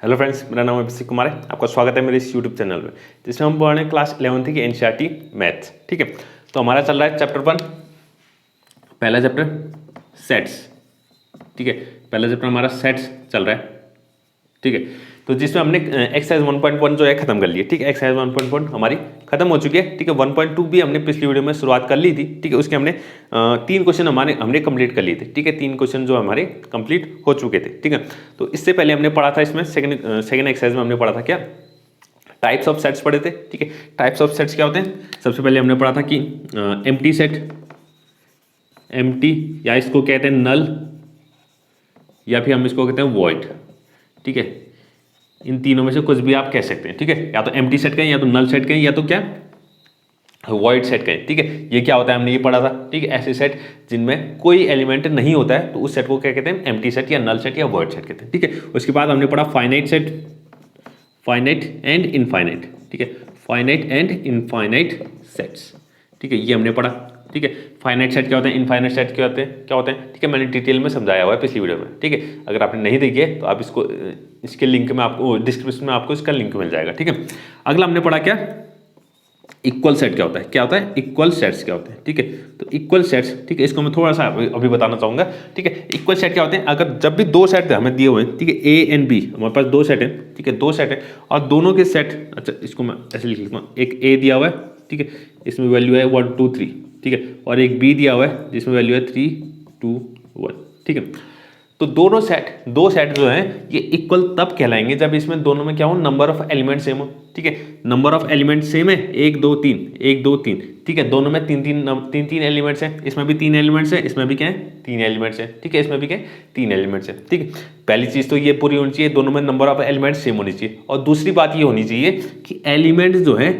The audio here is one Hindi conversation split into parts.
हेलो फ्रेंड्स, मेरा नाम अभिषेक कुमार है। आपका स्वागत है मेरे इस यूट्यूब चैनल में, जिसमें हम पढ़ रहे हैं क्लास 11th की एनसीईआरटी मैथ्स। ठीक है, तो हमारा चल रहा है चैप्टर 1, पहला चैप्टर सेट्स। ठीक है, पहला चैप्टर हमारा सेट्स चल रहा है। ठीक है, तो जिसमें हमने एक्सरसाइज 1.1 जो है खत्म कर लिया। ठीक है, एक्सरसाइज 1.1 हमारी खत्म हो चुकी है। ठीक है, 1.2 भी हमने पिछली वीडियो में शुरुआत कर ली थी। ठीक है, उसके हमने 3 क्वेश्चन हमने कंप्लीट कर लिए थे। ठीक है, 3 क्वेश्चन जो हमारे कंप्लीट हो चुके थे। ठीक है, तो इससे पहले हमने पढ़ा था, इसमें सेकंड एक्सरसाइज में हमने पढ़ा था क्या, टाइप्स ऑफ सेट्स पढ़े थे। ठीक है, टाइप्स ऑफ सेट्स क्या होते हैं, सबसे पहले हमने पढ़ा था कि एम्प्टी सेट, एम्प्टी या इसको कहते हैं नल, या फिर हम इसको कहते हैं वॉइड। ठीक है, इन तीनों में से कुछ भी आप कह सकते हैं। ठीक है, या तो एम्प्टी सेट कहें, या तो नल सेट कहें, या तो क्या वॉइड सेट कहें। ठीक है, ये क्या होता है हमने ये पढ़ा था। ठीक है, ऐसे सेट जिनमें कोई एलिमेंट नहीं होता है तो उस सेट को क्या कहते हैं, एम्प्टी सेट या नल सेट या वॉइड सेट कहते हैं। ठीक है, उसके बाद हमने पढ़ा finite set, finite and infinite. ठीक है, फाइनाइट एंड इनफाइनाइट सेट्स। ठीक है, ये हमने पढ़ा। ठीक है, फाइनाइट सेट क्या होते हैं, इनफाइनाइट सेट क्या होते हैं। ठीक है, मैंने डिटेल में समझाया हुआ है पिछली वीडियो में। ठीक है, अगर आपने नहीं देखी है तो आप इसके लिंक में आपको डिस्क्रिप्शन में आपको इसका लिंक मिल जाएगा। ठीक है, अगला हमने पढ़ा क्या, इक्वल सेट क्या होता है इक्वल सेट्स क्या होते हैं। ठीक है, तो इक्वल सेट्स, ठीक है, इसको मैं थोड़ा सा अभी बताना चाहूंगा। ठीक है, इक्वल सेट क्या होते हैं, अगर जब भी दो सेट हमें दिए हुए हैं, ठीक है, ए एंड बी, हमारे पास दो सेट हैं। ठीक है, दो सेट है और दोनों के सेट, अच्छा इसको मैं ऐसे लिख लेता हूँ, एक ए दिया हुआ है, ठीक है, इसमें वैल्यू है 1 2 3। ठीक है, और एक बी दिया हुआ है जिसमें वैल्यू है 3 2 1। ठीक है, तो दो सेट जो हैं ये इक्वल तब कहलाएंगे जब इसमें दोनों में क्या हो, नंबर ऑफ एलिमेंट सेम हो। ठीक है, नंबर ऑफ एलिमेंट सेम है, 1 2 3 1 2 3। ठीक है, दोनों में तीन एलिमेंट्स हैं, इसमें भी 3 एलिमेंट्स हैं, इसमें भी क्या है 3 एलिमेंट्स हैं। ठीक है, इसमें भी क्या है 3 एलिमेंट्स हैं। ठीक है, पहली चीज तो ये पूरी होनी चाहिए, दोनों में नंबर ऑफ एलिमेंट सेम होनी चाहिए। और दूसरी बात ये होनी चाहिए कि एलिमेंट जो है,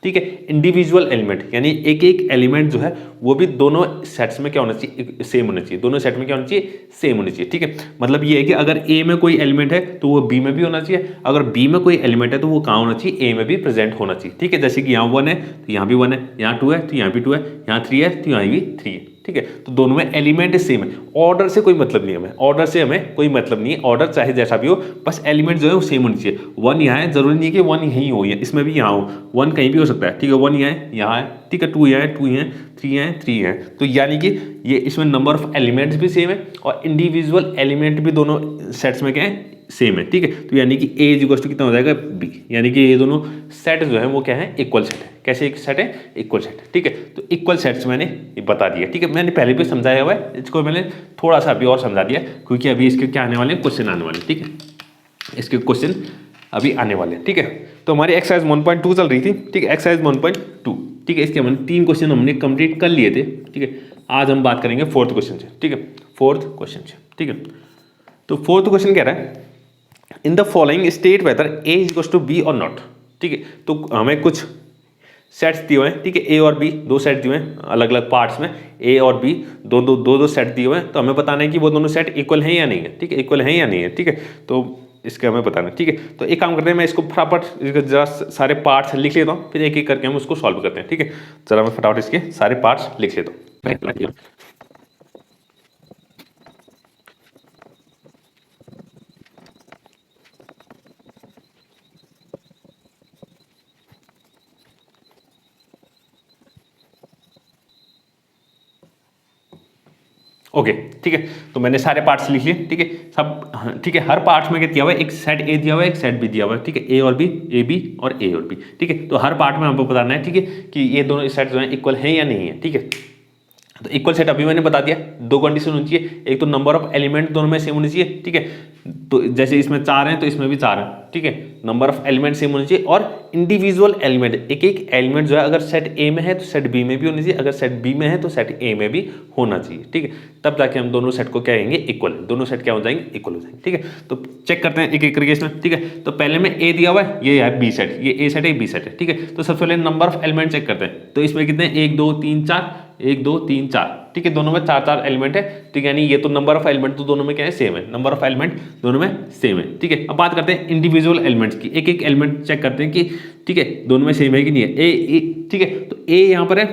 ठीक है, इंडिविजुअल एलिमेंट, यानी एक एक एलिमेंट जो है वो भी दोनों सेट्स में क्या होना चाहिए, सेम होना चाहिए। दोनों सेट में क्या होना चाहिए, सेम होनी चाहिए। ठीक है, मतलब ये है कि अगर ए में कोई एलिमेंट है तो वो बी में भी होना चाहिए, अगर बी में कोई एलिमेंट है तो वो कहाँ होना चाहिए, ए में भी प्रेजेंट होना चाहिए। ठीक है, जैसे कि यहाँ 1 है तो यहाँ भी 1 है, यहाँ 2 है तो यहाँ भी 2 है, यहाँ 3 है तो यहाँ भी 3 है। ठीक है, तो दोनों में एलिमेंट सेम है। ऑर्डर से कोई मतलब नहीं है, हमें ऑर्डर से हमें कोई मतलब नहीं है, ऑर्डर चाहे जैसा भी हो, बस एलिमेंट जो है वो सेम होनी चाहिए। 1 यहाँ है, जरूरी नहीं है कि 1 यहीं हो, इसमें भी यहाँ हो, 1 कहीं भी हो सकता है। ठीक है, 1 यहाँ है, ठीक है, 2 यहाँ है, 2 यहाँ है, 3 यहाँ है, 3 है। तो यानी कि ये इसमें नंबर ऑफ एलिमेंट्स भी सेम है और इंडिविजुअल एलिमेंट भी दोनों सेट्स में क्या है, सेम है। ठीक है, तो यानी कि ए इज इक्वल टू कितना हो जाएगा, बी, यानी कि ये दोनों सेट जो है वो क्या है, इक्वल सेट है। कैसे एक सेट है, इक्वल सेट। ठीक है, तो इक्वल सेट्स मैंने ये बता दिया। ठीक है, मैंने पहले भी समझाया हुआ है, इसको मैंने थोड़ा सा अभी और समझा दिया क्योंकि अभी इसके क्या आने वाले हैं, क्वेश्चन आने वाले हैं। ठीक है, इसके क्वेश्चन अभी आने वाले हैं। ठीक है, तो हमारी एक्सरसाइज 1.2 चल रही थी। ठीक है, एक्सरसाइज 1.2, ठीक है, इसके हमने 3 क्वेश्चन हमने कंप्लीट कर लिए थे। ठीक है, आज हम बात करेंगे 4th क्वेश्चन से। ठीक है, 4th क्वेश्चन से। ठीक है, तो 4th क्वेश्चन कह रहा है, in the following state whether A is equal to B और नॉट। ठीक है, तो हमें कुछ सेट्स दिए हुए हैं। ठीक है, ए और बी दो सेट दिए हुए हैं अलग अलग पार्ट्स में, ए और बी दो सेट दिए हुए हैं। तो हमें बताना है कि वो दोनों सेट इक्वल हैं या नहीं है। ठीक है, इक्वल हैं या नहीं है। ठीक है, तो इसके हमें बताना है। ठीक है, तो एक काम करते हैं, मैं इसको फटाफट जरा सारे पार्ट्स लिख लेता हूँ, फिर एक एक करके हम उसको सॉल्व करते हैं। ठीक है, जरा मैं फटाफट इसके सारे पार्ट्स लिख लेता हूँ। ओके, ठीक है, तो मैंने सारे पार्ट्स लिख लिए। ठीक है, सब ठीक है, हर पार्ट्स में क्या दिया हुआ है, एक सेट ए दिया हुआ है, एक सेट बी दिया हुआ है। ठीक है, ए और बी, ए बी और ए और बी। ठीक है, तो हर पार्ट में हमको बताना है, ठीक है, कि ये दोनों सेट जो है इक्वल है या नहीं है। ठीक है, तो इक्वल सेट अभी मैंने बता दिया, दो कंडीशन होनी चाहिए, एक तो नंबर ऑफ एलिमेंट दोनों में सेम होनी चाहिए। ठीक है, तो जैसे इसमें 4 हैं तो इसमें भी 4 हैं। ठीक है, नंबर ऑफ एलिमेंट सेम होनी चाहिए और इंडिविजुअल एलिमेंट, एक एक एलिमेंट जो है अगर सेट ए में है तो सेट बी में भी होनी चाहिए, अगर सेट बी में है तो सेट ए में भी होना चाहिए। ठीक है, तब जाके हम दोनों सेट को क्या कहेंगे, इक्वल, दोनों सेट क्या हो जाएंगे, इक्वल हो जाएंगे। ठीक है, तो चेक करते हैं एक एक करके इसमें। ठीक है, तो पहले में ए दिया हुआ है, ये है बी सेट, ये ए सेट है, बी सेट है। ठीक है, तो सबसे पहले नंबर ऑफ एलिमेंट चेक करते हैं, तो इसमें कितने, 1 2 3 4, 1 2 3 4। ठीक है, दोनों में 4 एलिमेंट है। ठीक है, यानी ये तो नंबर ऑफ एलिमेंट तो दोनों में क्या है, सेम है, नंबर ऑफ एलिमेंट दोनों में सेम है। ठीक है, अब बात करते हैं इंडिविजुअल एलिमेंट्स की, एक एक एलिमेंट चेक करते हैं कि ठीक है दोनों में सेम है कि नहीं है। ए ठीक है, तो ए यहाँ पर है,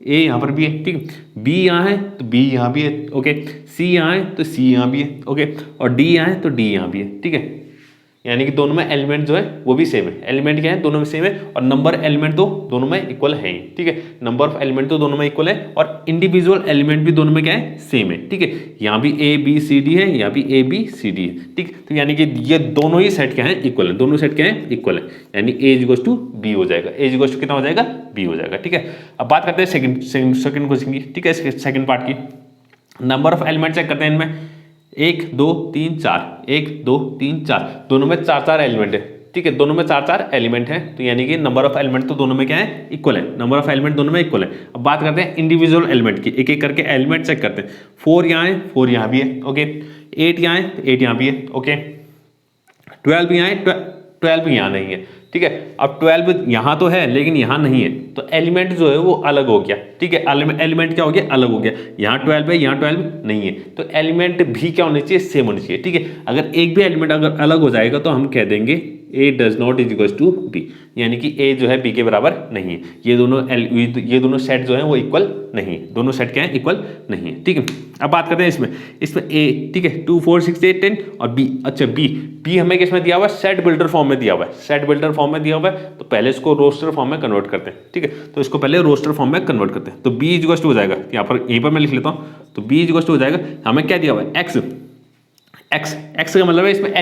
ए यहाँ पर भी है। ठीक है, बी यहाँ है तो बी यहाँ भी है। ओके, सी यहाँ है तो सी यहाँ भी है। ओके, और डी यहाँ है तो डी यहाँ भी है। ठीक है, यानी कि दोनों में एलिमेंट जो है वो भी सेम है। एलिमेंट क्या है, दोनों में सेम है, और नंबर एलिमेंट तो दोनों में इक्वल है ही, ठीक है। नंबर ऑफ एलिमेंट तो दोनों में इक्वल है, और इंडिविजुअल एलिमेंट भी दोनों में क्या है, सेम है, ठीक है। यहाँ भी ए बी सी डी है, यहाँ भी ए बी सी डी है, ठीक। तो यानी कि ये दोनों ही सेट क्या है, इक्वल है, दोनों सेट क्या है, इक्वल है, यानी ए इक्वल्स टू बी हो जाएगा। ए इक्वल्स टू कितना हो जाएगा, बी हो जाएगा, ठीक है। अब बात करते हैं सेकंड क्वेश्चन की, ठीक है, सेकंड पार्ट की। नंबर ऑफ एलिमेंट चेक करते हैं इनमें, 1 2 3 4, 1 2 3 4, दोनों में 4 एलिमेंट है, ठीक है। दोनों में 4 एलिमेंट है, तो यानी कि नंबर ऑफ एलिमेंट तो दोनों में क्या है, इक्वल है। नंबर ऑफ एलिमेंट दोनों में इक्वल है। अब बात करते हैं इंडिविजुअल एलिमेंट की, एक एक करके एलिमेंट चेक करते हैं। 4 यहाँ है, 4 यहाँ भी है, ओके। 8 यहाँ है, 8 यहाँ भी है, ओके। 12 यहाँ है, 12 यहाँ नहीं है, ठीक है। अब 12 यहाँ तो है लेकिन यहाँ नहीं है, तो एलिमेंट जो है वो अलग हो गया, ठीक है। एलिमेंट क्या हो गया, अलग हो गया। यहाँ 12 है, यहाँ 12 नहीं है, तो एलिमेंट भी क्या होने चाहिए, सेम होने चाहिए, ठीक है। अगर एक भी एलिमेंट अगर अलग हो जाएगा तो हम कह देंगे a does not is equals to B, यानी कि ए जो है बी के बराबर नहीं है। ये दोनों सेट जो है वो इक्वल नहीं है, दोनों सेट क्या है, इक्वल नहीं है, ठीक है। अब बात करते हैं इसमें ए, ठीक है, 2 4 6 8 10, और बी, अच्छा बी हमें किसमें दिया हुआ है, सेट बिल्डर फॉर्म में दिया हुआ है, सेट बिल्डर फॉर्म में दिया हुआ है। तो पहले इसको रोस्टर फॉर्म में कन्वर्ट करते हैं, ठीक है। तो इसको पहले रोस्टर फॉर्म में कन्वर्ट करते हैं, तो बी इक्वल्स टू हो जाएगा, यहाँ पर यहीं पर मैं लिख लेता हूँ, तो बी इक्वल्स टू हो जाएगा, हमें क्या दिया हुआ है, एक्स का मतलब है इसमें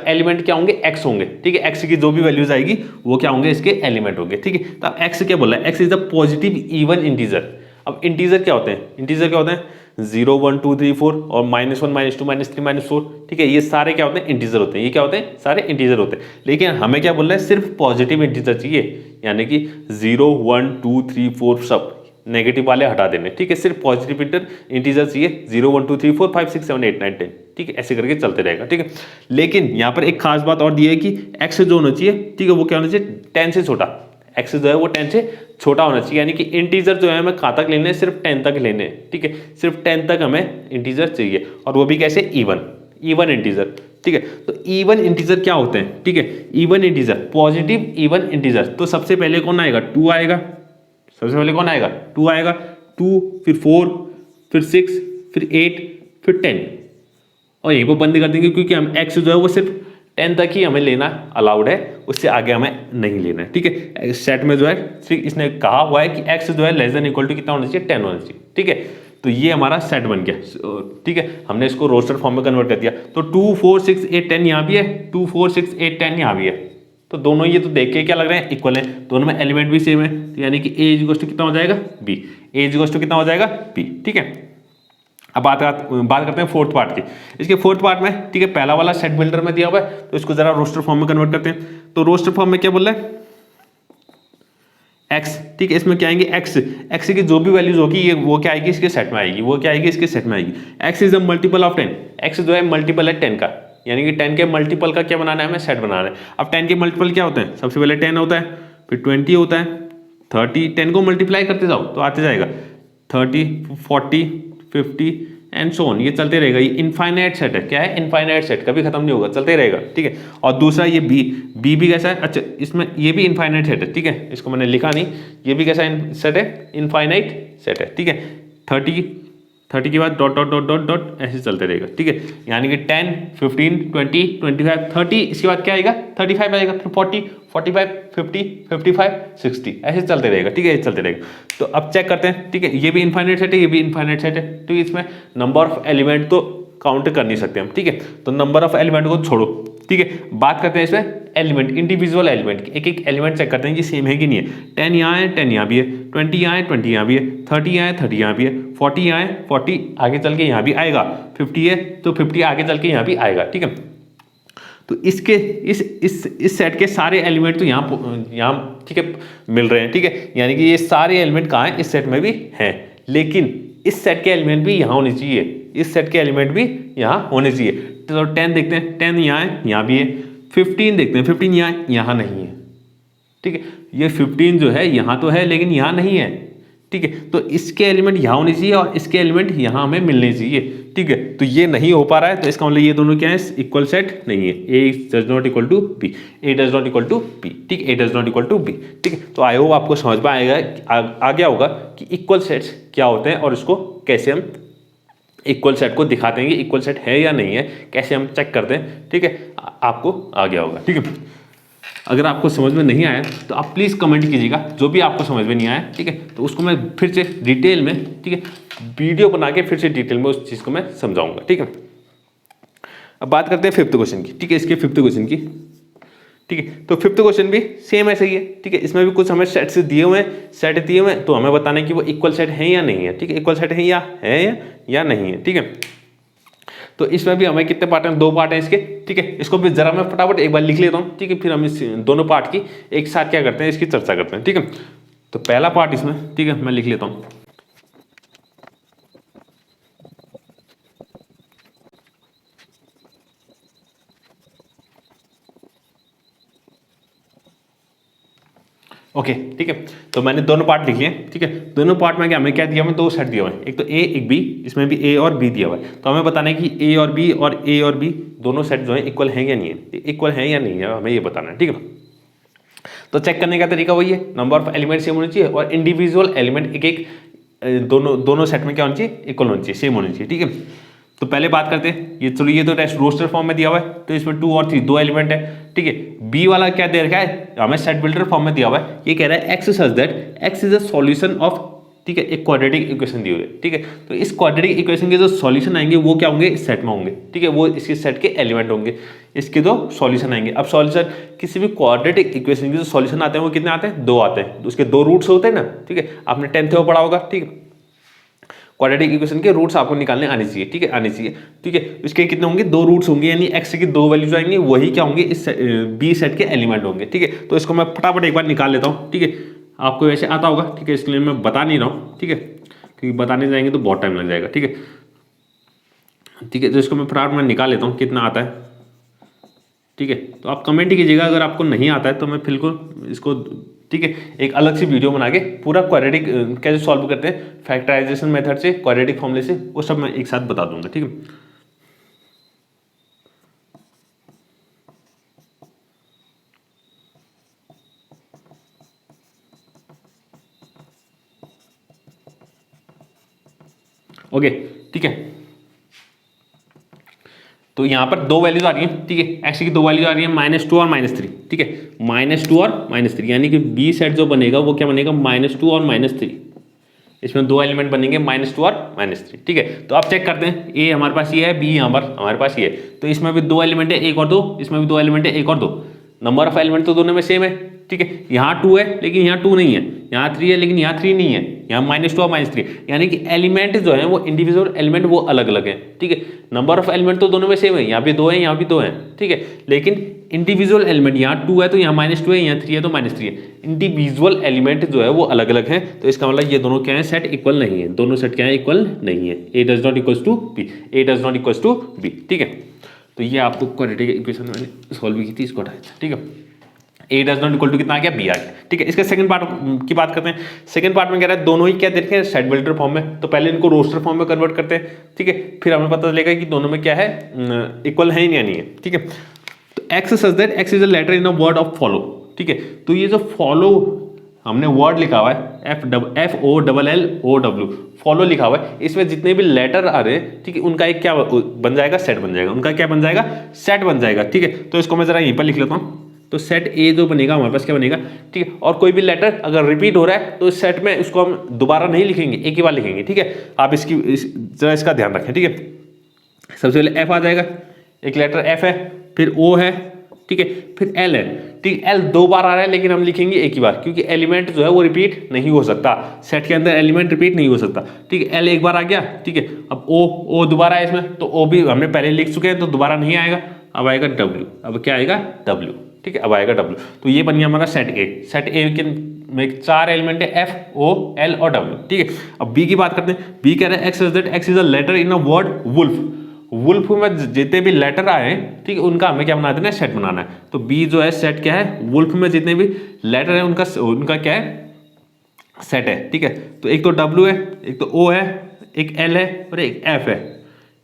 एलिमेंट क्या होंगे, एक्स होंगे, ठीक है। एक्स की जो भी वैल्यूज आएगी वो क्या होंगे, इसके एलिमेंट होंगे, ठीक है। तो अब एक्स क्या बोला है, X is the positive even integer. अब इंटीजर क्या होते हैं, 0 1 2 3 4 और -1 -2 -3 -4, ठीक है। ये सारे क्या होते हैं, इंटीजर होते हैं, ये क्या होते हैं, सारे इंटीजर होते हैं। लेकिन हमें क्या बोल रहा है, सिर्फ पॉजिटिव इंटीजर चाहिए, यानी कि 0 1 2 3 4 सब नेगेटिव वाले हटा देने, ठीक है। सिर्फ पॉजिटिव इंटीजर चाहिए, 0 1 2 3 4 5 6 7 8 9 10, ठीक है। ऐसे करके चलते रहेगा, ठीक है। लेकिन यहाँ पर एक खास बात और दी है कि एक्स जो होना चाहिए, ठीक है, वो क्या होना चाहिए, 10 से छोटा। एक्स जो है वो 10 से छोटा होना चाहिए, यानी कि इंटीजर जो है हमें कहाँ तक लेने, सिर्फ 10 तक लेने, ठीक है। सिर्फ 10 तक हमें इंटीजर चाहिए, और वो भी कैसे, इवन इंटीजर, ठीक है। तो इवन इंटीजर क्या होते हैं, ठीक है। Even integer, positive even integer, तो सबसे पहले कौन आएगा, 2 आएगा, सबसे पहले कौन आएगा, 2 आएगा, 2 फिर 4 फिर 6 फिर 8 फिर 10, और यहीं पर बंद कर देंगे, क्योंकि हम एक्स जो है वो सिर्फ 10 तक ही हमें लेना अलाउड है, उससे आगे हमें नहीं लेना है, ठीक है। सेट में जो है इसने कहा हुआ है कि एक्स जो है लेस देन इक्वल टू कितना होना चाहिए, 10 होना चाहिए, ठीक है। तो ये हमारा सेट बन गया, ठीक है। हमने इसको रोस्टर फॉर्म में कन्वर्ट कर दिया, तो 2 4 6 8 10 यहाँ भी है, 2 4 6 8 10 यहाँ भी है, तो दोनों ये तो देख के क्या लग रहे हैं, इक्वल है, दोनों में एलिमेंट भी सेम है, तो यानी कि ए इक्वल्स टू कितना हो जाएगा, बी, ए इक्वल्स टू कितना हो जाएगा, बी, ठीक है। अब बात करते हैं फोर्थ पार्ट की। इसके फोर्थ पार्ट में, ठीक है, पहला वाला सेट बिल्डर में दिया हुआ है, तो इसको जरा रोस्टर फॉर्म में कन्वर्ट करते हैं। तो रोस्टर फॉर्म में क्या बोल रहा है, एक्स, ठीक है। इसमें क्या आएंगे, एक्स की जो भी वैल्यूज होगी ये वो क्या आएगी, इसके सेट में आएगी, वो क्या आएगी, इसके सेट में आएगी। X is a multiple of 10, x जो है मल्टीपल है 10 का, यानी कि 10 के मल्टीपल का क्या बनाना है, हमें सेट बनाना है। अब 10 के मल्टीपल क्या होते हैं, सबसे पहले 10 होता है, फिर 20 होता है, 30, 10 को मल्टीप्लाई करते जाओ तो आते जाएगा 30 40 50 एंड सो ऑन, ये चलते रहेगा। ये इनफाइनाइट सेट है, क्या है, इनफाइनाइट सेट, कभी खत्म नहीं होगा, चलते रहेगा, ठीक है। और दूसरा ये बी भी कैसा है, अच्छा इसमें ये भी इनफाइनाइट सेट है, ठीक है, इसको मैंने लिखा नहीं, ये भी कैसा सेट है, इनफाइनाइट सेट है, ठीक है। 30 के बाद dot dot dot dot dot ऐसे चलते रहेगा, ठीक है। यानी कि 10 15 20 25 30, इसके बाद क्या आएगा, 35 आएगा, फिर 40 45 50 55 60 ऐसे चलते रहेगा, ठीक है, ये चलते रहेगा। तो अब चेक करते हैं, ठीक है, ये भी इनफाइनाइट सेट है, ये भी इनफाइनाइट सेट है, तो इसमें नंबर ऑफ एलिमेंट तो काउंट कर नहीं सकते हम, ठीक है। तो नंबर ऑफ एलिमेंट को छोड़ो, ठीक है। बात करते हैं इसमें एलिमेंट, इंडिविजुअल एलिमेंट की, एक एक एलिमेंट चेक करते हैं कि सेम है कि नहीं है। 10 यहाँ है, 10 यहाँ भी है, 20 यहाँ है, 20 यहाँ भी है, 30 यहाँ है, 30 यहाँ भी है, 40 यहाँ है, 40 आगे चल के यहाँ भी आएगा, 50 है तो 50 आगे चल के यहाँ भी आएगा, ठीक है। तो इसके इस सेट के सारे एलिमेंट तो यहाँ ठीक है मिल रहे हैं, ठीक है। यानी कि ये सारे एलिमेंट कहाँ हैं, इस सेट में भी हैं, लेकिन इस सेट के एलिमेंट भी यहाँ होने चाहिए, इस सेट के एलिमेंट भी यहाँ होने चाहिए। तो 10 देखते हैं, 10 यहाँ है, यहाँ भी है। 15 देखते हैं, 15 यहाँ है, यहाँ नहीं है, ठीक है। ये 15 जो है यहाँ तो है लेकिन यहाँ नहीं है, ठीक है। तो इसके एलिमेंट यहाँ होने चाहिए और इसके एलिमेंट यहाँ हमें मिलने चाहिए, ठीक है। तो ये नहीं हो पा रहा है, तो इसका मतलब ये दोनों क्या है, इक्वल सेट नहीं है। A does not equal to B, a does not equal to B, ठीक है, a does not equal to B, ठीक है। तो आई होप आपको समझ में आएगा, आ गया होगा कि इक्वल सेट्स क्या होते हैं और इसको कैसे हम इक्वल सेट को दिखाते हैं कि इक्वल सेट है या नहीं है, कैसे हम चेक करते हैं, ठीक है, आपको आ गया होगा, ठीक है। अगर आपको समझ में नहीं आया तो आप प्लीज़ कमेंट कीजिएगा, जो भी आपको समझ में नहीं आया, ठीक है, तो उसको मैं फिर से डिटेल में, ठीक है, वीडियो बना के फिर से डिटेल में उस चीज़ को मैं समझाऊंगा, ठीक है। अब बात करते हैं फिफ्थ क्वेश्चन की, ठीक है, इसके फिफ्थ क्वेश्चन की, ठीक है। तो फिफ्थ क्वेश्चन भी सेम ऐसे ही है, ठीक है, इसमें भी कुछ हमें सेट से दिए हुए हैं, सेट दिए हुए हैं, तो हमें बताना है कि वो इक्वल सेट है या नहीं है, ठीक है, इक्वल सेट है या नहीं है, ठीक है। तो इसमें भी हमें कितने पार्ट हैं, 2 पार्ट हैं इसके, ठीक है। इसको भी जरा मैं फटाफट एक बार लिख लेता हूँ, ठीक है, फिर हम इस दोनों पार्ट की एक साथ क्या करते हैं, इसकी चर्चा करते हैं, ठीक है। तो पहला पार्ट इसमें, ठीक है, मैं लिख लेता हूँ। ओके, ठीक है, तो मैंने दोनों पार्ट लिख लिए, ठीक है। दोनों पार्ट में हमें क्या दिया हुआ है, 2 सेट दिया हुआ है, एक तो ए एक बी, इसमें भी ए और बी दिया हुआ है। तो हमें बताना है कि ए और बी दोनों सेट जो है इक्वल हैं या नहीं है, इक्वल हैं या नहीं है, हमें ये बताना है, ठीक है। तो चेक करने का तरीका वही है, नंबर ऑफ एलिमेंट सेम होनी चाहिए और इंडिविजुअल एलिमेंट एक दोनों सेट में क्या होना चाहिए, इक्वल होनी चाहिए, सेम होनी चाहिए, ठीक है। तो पहले बात करते हैं, ये चलो, ये तो टेस्ट रोस्टर फॉर्म में दिया हुआ है, तो इसमें 2 और 3 2 एलिमेंट है, ठीक है। बी वाला क्या दे रखा है, हमें सेट बिल्डर फॉर्म में दिया हुआ है, ये कह रहा है x such that X is a solution of, ठीक है, एक क्वाड्रेटिक इक्वेशन दी हुई है, ठीक है। तो इस क्वाड्रेटिक इक्वेशन के जो सॉल्यूशन आएंगे वो क्या होंगे, इस सेट में होंगे, ठीक है, वो इसके सेट के एलिमेंट होंगे, इसके जो सॉल्यूशन आएंगे। अब सॉल्यूशन किसी भी क्वाड्रेटिक इक्वेशन के जो सॉल्यूशन आते हैं वो कितने आते हैं, 2 आते हैं, उसके 2 रूट्स होते हैं ना, ठीक है, आपने 10th में पढ़ा होगा, ठीक है। क्वाड्रेटिक इक्वेशन के रूट्स आपको निकालने आने चाहिए, ठीक है, आने चाहिए, ठीक है। इसके कितने होंगे, 2 रूट्स होंगे, यानी एक्स की 2 वैल्यूज आएंगी, वही क्या होंगे, इस बी सेट के एलिमेंट होंगे, ठीक है। तो इसको मैं फटाफट एक बार निकाल लेता हूँ, ठीक है, आपको वैसे आता होगा, ठीक है, इसके लिए मैं बता नहीं रहा हूँ, ठीक है, क्योंकि बताने जाएंगे तो बहुत टाइम लग जाएगा, ठीक है, ठीक है। तो इसको मैं फटाफट मैं निकाल लेता हूँ कितना आता है, ठीक है। तो आप कमेंट कीजिएगा अगर आपको नहीं आता है, तो मैं बिल्कुल इसको, ठीक है, एक अलग सी वीडियो बना के पूरा क्वाड्रेटिक कैसे सॉल्व करते हैं फैक्टराइजेशन मेथड से, क्वाड्रेटिक फॉर्मूले से, वो सब मैं एक साथ बता दूंगा, ठीक है। ओके, ठीक है। तो यहाँ पर 2 वैल्यूज आ रही हैं, ठीक है, एक्स की 2 वैल्यूज आ रही हैं, -2 और -3, ठीक है, -2 और -3, यानी कि बी सेट जो बनेगा वो क्या बनेगा, -2 और -3, इसमें 2 एलिमेंट बनेंगे, -2 और -3, ठीक है। तो आप चेक करते हैं, ए हमारे पास ये है, बी यहाँ पर हमारे पास ये है, तो इसमें भी 2 एलिमेंट है, 1 और 2, इसमें भी 2 एलिमेंट है, 1 और 2, नंबर ऑफ एलिमेंट तो दोनों में सेम है, ठीक है। यहाँ 2 है लेकिन यहाँ 2 नहीं है, यहाँ 3 है लेकिन यहाँ 3 नहीं है, यहाँ -2 और -3, यानी कि एलिमेंट जो है वो इंडिविजुअल एलिमेंट वो अलग अलग है, ठीक है। नंबर ऑफ एलिमेंट तो दोनों में सेम है, यहाँ भी 2 है, यहाँ भी 2 है, ठीक है, लेकिन इंडिविजुअल एलिमेंट यहाँ 2 है तो यहाँ -2 है, यहाँ 3 है तो -3 है, इंडिविजुअल एलिमेंट जो है वो अलग अलग है। तो इसका मतलब ये दोनों क्या है, सेट इक्वल नहीं है, दोनों सेट क्या है, इक्वल नहीं है, a does not equals to B, a does not equals to B, ठीक है। तो ये आपको क्वाड्रेटिक इक्वेशन मैंने सॉल्व की थी, इसको हटाया था, ठीक है। A does not equal to कितना आ गया, बी आ गया, ठीक है। इसका सेकंड पार्ट की बात करते हैं, सेकंड पार्ट में कह रहा है दोनों ही क्या देखे हैं, सेट बिल्डर फॉर्म में, तो पहले इनको रोस्टर फॉर्म में कन्वर्ट करते हैं, ठीक है, फिर हमें पता चलेगा कि दोनों में क्या है, इक्वल है या नहीं है, ठीक है। तो X such that X is a letter in a word of follow, ठीक है। तो ये जो फॉलो हमने वर्ड लिखा हुआ है, FOLLOW, फॉलो लिखा हुआ है, इसमें जितने भी लेटर आ रहे हैं, ठीक है, उनका एक क्या बन जाएगा, सेट बन जाएगा, उनका क्या बन जाएगा, सेट बन जाएगा, ठीक है। तो इसको मैं जरा यहीं पर लिख लेता हूँ, तो सेट ए जो बनेगा हमारे पास क्या बनेगा, ठीक है। और कोई भी लेटर अगर रिपीट हो रहा है तो इस सेट में उसको हम दोबारा नहीं लिखेंगे, एक ही बार लिखेंगे, ठीक है। आप जरा इसका ध्यान रखें, ठीक है। सबसे पहले एफ आ जाएगा, एक लेटर एफ है, फिर ओ है, ठीक है, फिर एल है, ठीक है। एल 2 बार आ रहा है लेकिन हम लिखेंगे एक ही बार, क्योंकि एलिमेंट जो है वो रिपीट नहीं हो सकता, सेट के अंदर एलिमेंट रिपीट नहीं हो सकता, ठीक है। एल एक बार आ गया, ठीक है। अब ओ दोबारा है इसमें, तो ओ भी हमने पहले लिख चुके हैं तो दोबारा नहीं आएगा, अब आएगा डब्ल्यू, अब क्या आएगा, डब्ल्यू, ठीक है, अब आएगा डब्ल्यू। तो ये बन गया हमारा सेट ए, सेट ए के में 4 एलिमेंट है, एफ, ओ, एल और डब्ल्यू, ठीक है। अब बी की बात करते हैं, बी कह रहा है X is a letter in a word wolf, wolf में जितने भी लेटर आए, ठीक है, उनका हमें क्या बना देना है, सेट बनाना है। तो बी जो है सेट क्या है, वुल्फ में जितने भी लेटर है उनका क्या है, सेट है, ठीक है। तो एक तो डब्ल्यू है, एक तो ओ है, एक एल है और एक एफ है,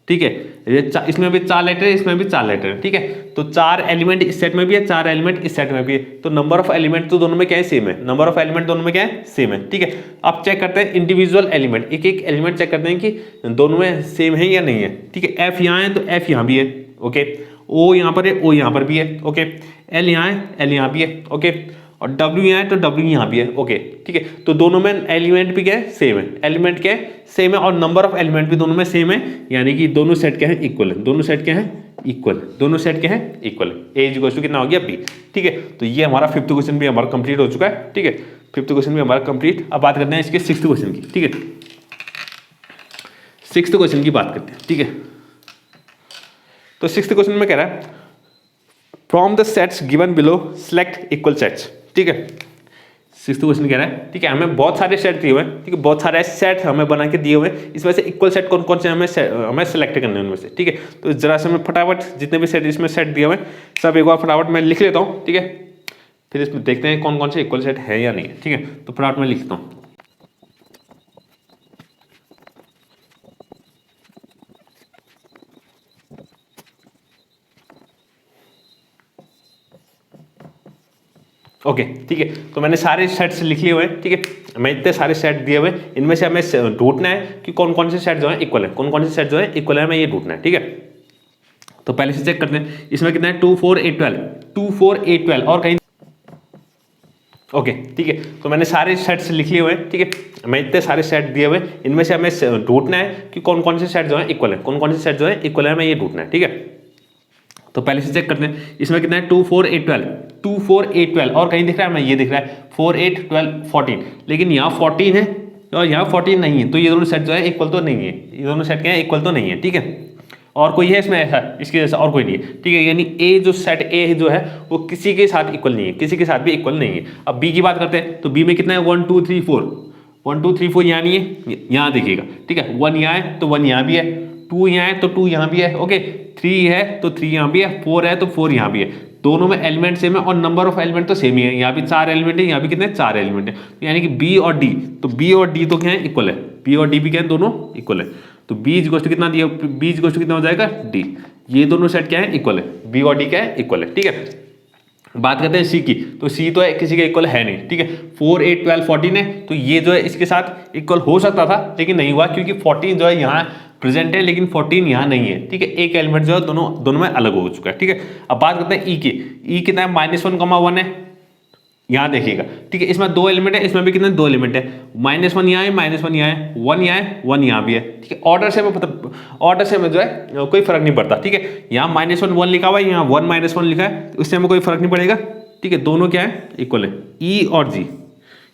ठीक है। ये इसमें भी 4 लेटर है, इसमें भी 4 लेटर है, ठीक है। तो 4 एलिमेंट इस सेट में भी है, 4 एलिमेंट इस सेट में भी है, तो नंबर ऑफ एलिमेंट तो दोनों में क्या है, सेम है। नंबर ऑफ एलिमेंट दोनों में क्या है, सेम है, ठीक है। अब चेक करते हैं इंडिविजुअल एलिमेंट, एक एक एलिमेंट चेक करते हैं कि दोनों में सेम है या नहीं है, ठीक है। एफ यहाँ है तो एफ यहाँ भी है, ओके। ओ यहाँ पर है, ओ यहाँ पर भी है, ओके। एल यहाँ है, एल यहाँ भी है, ओके। और डब्ल्यू यहाँ है तो डब्ल्यू यहाँ भी है, ओके, ठीक है। तो दोनों में एलिमेंट भी क्या है, सेम है, एलिमेंट क्या है, सेम है, और नंबर ऑफ एलिमेंट भी दोनों में सेम है, यानी कि दोनों सेट क्या है, इक्वल है। दोनों सेट क्या है, इक्वल, दोनों सेट क्या है, इक्वल है। ए इक्वल टू कितना हो गया, बी, ठीक है। तो ये हमारा 5th क्वेश्चन भी हमारा कंप्लीट हो चुका है, ठीक है। 5th क्वेश्चन भी हमारा कंप्लीट। अब बात करते हैं इसके 6th क्वेश्चन की, ठीक है। 6th क्वेश्चन की बात करते हैं, ठीक है। तो 6th क्वेश्चन में कह रहा है from the sets given below select equal sets, ठीक है। 6th क्वेश्चन कह रहा है, ठीक है, हमें बहुत सारे सेट दिए हुए हैं, ठीक है, बहुत सारे सेट हमें बना के दिए हुए हैं, इसमें से इक्वल सेट कौन कौन से हमें सेलेक्ट करने हैं उनमें से, ठीक है। तो जरा से मैं फटाफट जितने भी सेट इसमें सेट दिए हुए हैं सब एक बार फटाफट मैं लिख लेता हूँ, ठीक है। फिर इसमें देखते हैं कौन कौन से इक्वल सेट है या नहीं है, ठीक है। तो फटाफट मैं लिखता हूँ। ओके, ठीक है। तो मैंने सारे सेट्स लिख लिए हुए हैं, ठीक है। मैं इतने सारे सेट दिए हुए, इनमें से हमें ढूंढना है कि कौन कौन से सेट जो है इक्वल है, कौन कौन से सेट जो है इक्वल है, हमें ये ढूंढना है, ठीक है। तो पहले से चेक करते हैं, इसमें कितना है, 2 4 8 12, 2 4 8 12 और कहीं, ओके, ठीक है। तो मैंने सारे सेट्स लिख लिए हुए हैं, ठीक है। मैं इतने सारे सेट दिए हुए, इनमें से हमें ढूंढना है कि कौन कौन से सेट जो है इक्वल है, कौन कौन से सेट जो है इक्वल है, हमें ये ढूंढना है, ठीक है। तो पहले से चेक करते हैं, इसमें कितना है, 2 4 8 12, 2 4 8 12 और कहीं दिख रहा है, हमें ये दिख रहा है 4 8 12 14, लेकिन यहाँ 14 है और यहाँ 14 नहीं है, तो ये दोनों सेट जो है इक्वल तो नहीं है, ये दोनों सेट क्या है, इक्वल तो नहीं है, ठीक है। और कोई है इसमें ऐसा, इसके जैसा और कोई नहीं है, ठीक है। यानी ए जो सेट ए जो है वो किसी के साथ इक्वल नहीं है, किसी के साथ भी इक्वल नहीं है। अब बी की बात करते हैं, तो बी में कितना है, 1 2 3 4, 1 2 3 4 यहाँ नहीं है, यहाँ देखिएगा, ठीक है। 1 यहाँ है तो 1 यहाँ भी है, 2 यहाँ है तो 2 यहाँ भी है, ओके। 3 है तो 3 यहाँ भी है, 4 है तो 4 यहाँ भी है, दोनों में एलिमेंट सेम है और नंबर ऑफ एलिमेंट तो सेम ही है। यहाँ भी 4 एलिमेंट है, यहाँ भी कितने 4 एलिमेंट है, तो यानी कि बी और डी, तो बी और डी तो क्या है, इक्वल है, बी और डी भी क्या है, दोनों इक्वल है। तो बी इक्वल टू कितना दिया, बी इक्वल टू कितना हो जाएगा, डी। ये दोनों सेट क्या है, इक्वल है, बी और डी क्या है, इक्वल है, ठीक है। बात करते हैं सी की, तो सी तो किसी के इक्वल है नहीं, ठीक है। 4 8 12 14 है, तो ये जो है इसके साथ इक्वल हो सकता था लेकिन नहीं हुआ, क्योंकि 14 जो है यहाँ प्रेजेंट है लेकिन 14 यहाँ नहीं है, ठीक है। एक एलिमेंट जो है दोनों में अलग हो चुका है, ठीक है। अब बात करते हैं ई की, ई कितना है, -1, 1 है, यहाँ देखिएगा, ठीक है। इसमें 2 एलिमेंट है, इसमें भी कितने 2 एलिमेंट है, -1 यहाँ है, -1 यहाँ है, 1 यहाँ है, 1 यहाँ भी है, ठीक है। ऑर्डर से हमें जो है कोई फर्क नहीं पड़ता, ठीक है। यहाँ -1 1 लिखा हुआ है, यहाँ 1 -1 लिखा है, तो इससे हमें कोई फर्क नहीं पड़ेगा, ठीक है। दोनों क्या है, इक्वल है, ई और जी,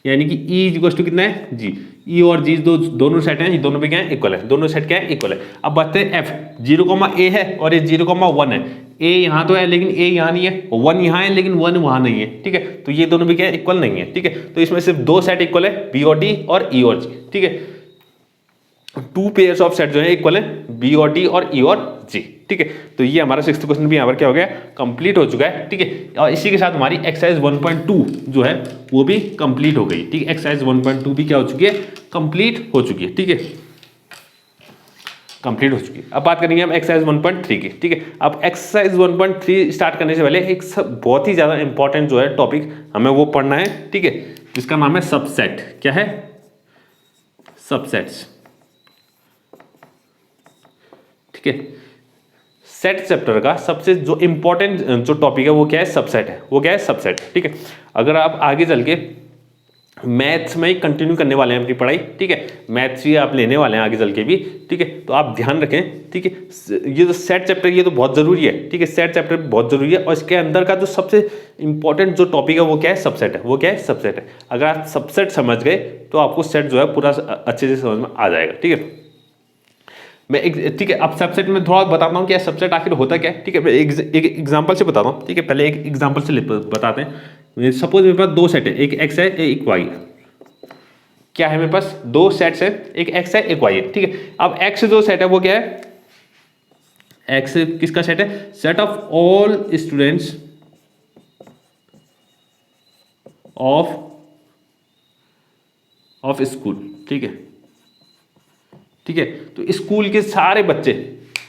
यानी कि ई इक्वल टू कितना है, जी। ई और जी दोनों सेट हैं, ये दोनों भी क्या है, इक्वल है, दोनों सेट क्या है, इक्वल है। अब बात है एफ, 0, a है और ये 0, 1 है, ए यहाँ तो है लेकिन ए यहाँ नहीं है, 1 यहाँ है लेकिन 1 वहाँ नहीं है, ठीक है। तो ये दोनों भी क्या है, इक्वल नहीं है, ठीक है। तो इसमें सिर्फ 2 सेट इक्वल है, बी और डी और ई और जी, ठीक है। 2 पेयर्स ऑफ सेट जो है इक्वल है, बी और डी और ई और जी, ठीक है। तो ये हमारा 6th क्वेश्चन भी यहाँ पर क्या हो गया, कंप्लीट हो चुका है, ठीक है। और इसी के साथ हमारी एक्सरसाइज 1.2 जो है वो भी कंप्लीट हो गई, ठीक है। एक्सरसाइज 1.2 भी क्या हो चुकी है, कंप्लीट हो चुकी है, ठीक है, कंप्लीट हो चुकी है। अब बात करेंगे हम एक्सरसाइज 1.3 की, ठीक है। अब एक्सरसाइज 1.3 स्टार्ट करने से पहले एक बहुत ही ज़्यादा इंपॉर्टेंट जो है टॉपिक हमें वो पढ़ना है, ठीक है, जिसका नाम है सबसेट। क्या है, सबसेट्स, ठीक है। सेट चैप्टर का सबसे जो इंपॉर्टेंट जो टॉपिक है वो क्या है, सबसेट है, वो क्या है, सबसेट, ठीक है। अगर आप आगे चल के मैथ्स में ही कंटिन्यू करने वाले हैं अपनी पढ़ाई, ठीक है, मैथ्स ही आप लेने वाले हैं आगे चल के भी, ठीक है, तो आप ध्यान रखें, ठीक है। ये जो सेट चैप्टर ये तो बहुत ज़रूरी है, ठीक है, सेट चैप्टर बहुत ज़रूरी है, और इसके अंदर का जो सबसे इंपॉर्टेंट जो टॉपिक है वो क्या है, सबसेट है, वो क्या है, सबसेट है। अगर आप सबसेट समझ गए तो आपको सेट जो है पूरा अच्छे से समझ में आ जाएगा, ठीक है। मैं ठीक है, अब सबसेट में थोड़ा बताता हूँ क्या सबसेट आखिर होता क्या है, ठीक है। मैं एक एग्जांपल से बताता हूँ, ठीक है। पहले एक एग्जांपल से बताते हैं। सपोज मेरे पास 2 सेट है, एक एक्स है एक वाई। क्या है मेरे पास, 2 सेट्स है, एक एक्स है एक वाई है, ठीक है। अब एक्स जो सेट है वो क्या है, एक्स किसका सेट है, set of all students of school, ठीक है, ठीक है। तो स्कूल के सारे बच्चे